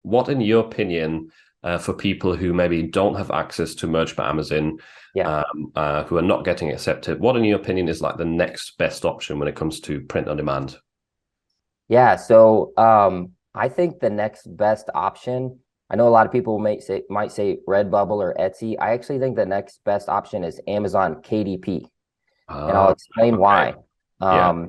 what, in your opinion, for people who maybe don't have access to Merch by Amazon, who are not getting accepted, what, in your opinion, is like the next best option when it comes to print on demand? Yeah, so I think the next best option, I know a lot of people might say Redbubble or Etsy. I actually think the next best option is Amazon KDP, and I'll explain why. Yeah.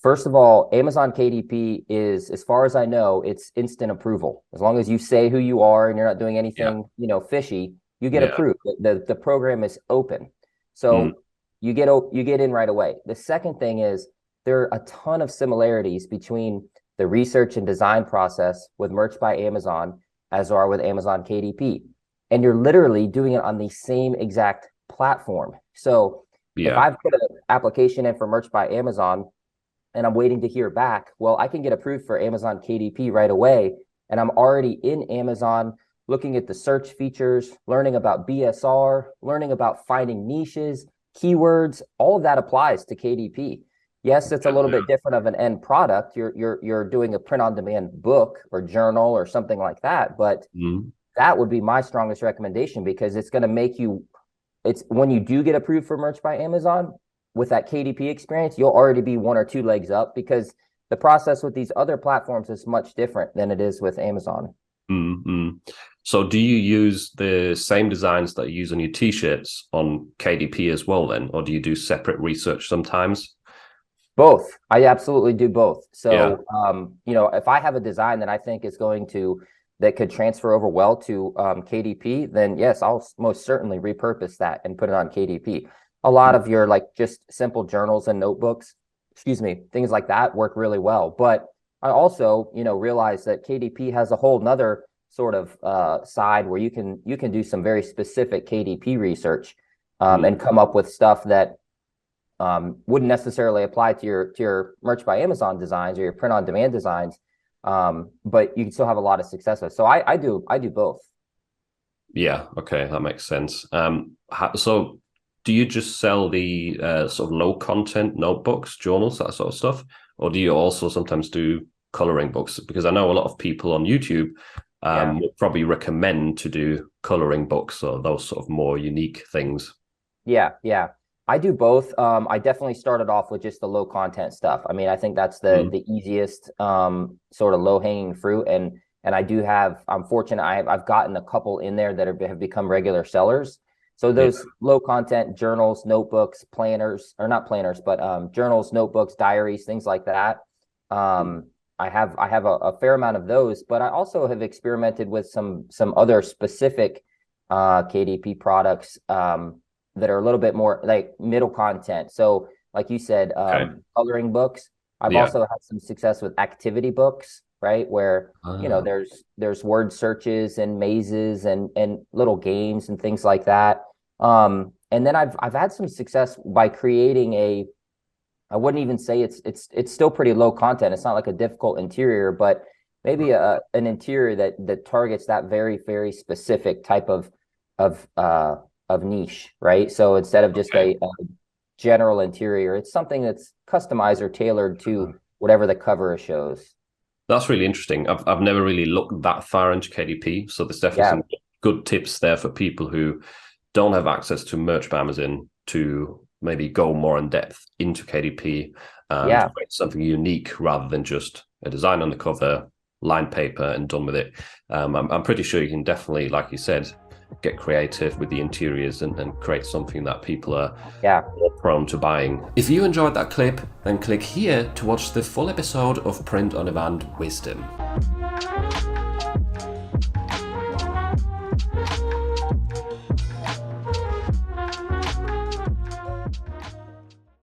First of all, Amazon KDP is, as far as I know, it's instant approval. As long as you say who you are and you're not doing anything, fishy, you get approved. The program is open, so you get in right away. The second thing is there are a ton of similarities between the research and design process with Merch by Amazon as there are with Amazon KDP, and you're literally doing it on the same exact platform. So if I've put an application in for Merch by Amazon and I'm waiting to hear back, well, I can get approved for Amazon KDP right away. And I'm already in Amazon looking at the search features, learning about BSR, learning about finding niches, keywords. All of that applies to KDP. Yes, it's a little bit different of an end product. You're doing a print-on-demand book or journal or something like that. But that would be my strongest recommendation, because it's going to make you, it's when you do get approved for Merch by Amazon, with that KDP experience, you'll already be 1 or 2 legs up, because the process with these other platforms is much different than it is with Amazon. So do you use the same designs that you use on your t-shirts on KDP as well then, or do you do separate research sometimes? Both. I absolutely do both. So, if I have a design that I think is that could transfer over well to KDP, then yes, I'll most certainly repurpose that and put it on KDP. A lot of your just simple journals and notebooks, things like that work really well. But I also, realize that KDP has a whole nother sort of side where you can do some very specific KDP research and come up with stuff that wouldn't necessarily apply to your Merch by Amazon designs or your print on demand designs, but you can still have a lot of success with. So I do both. Yeah, okay, that makes sense. So do you just sell the sort of low content notebooks, journals, that sort of stuff? Or do you also sometimes do coloring books? Because I know a lot of people on YouTube would probably recommend to do coloring books or those sort of more unique things. Yeah. I do both. I definitely started off with just the low content stuff. I mean, I think that's the easiest sort of low hanging fruit. And I'm fortunate. I've gotten a couple in there that have become regular sellers. So those low content journals, notebooks, planners, or not planners, but journals, notebooks, diaries, things like that. I have a fair amount of those, but I also have experimented with some other specific KDP products that are a little bit more like middle content. So like you said, coloring books. I've also had some success with activity books, right? Where, there's word searches and mazes and little games and things like that. And then I've had some success by creating I wouldn't even say it's still pretty low content. It's not like a difficult interior, but maybe an interior that targets that very, very specific type of niche, right? So instead of just a general interior, it's something that's customized or tailored to whatever the cover shows. That's really interesting. I've never really looked that far into KDP, so there's definitely some good tips there for people who don't have access to Merch by Amazon to maybe go more in depth into KDP to create something unique rather than just a design on the cover, line paper, and done with it. I'm pretty sure you can definitely, like you said, get creative with the interiors and create something that people are more prone to buying. If you enjoyed that clip, then click here to watch the full episode of Print on Demand Wisdom.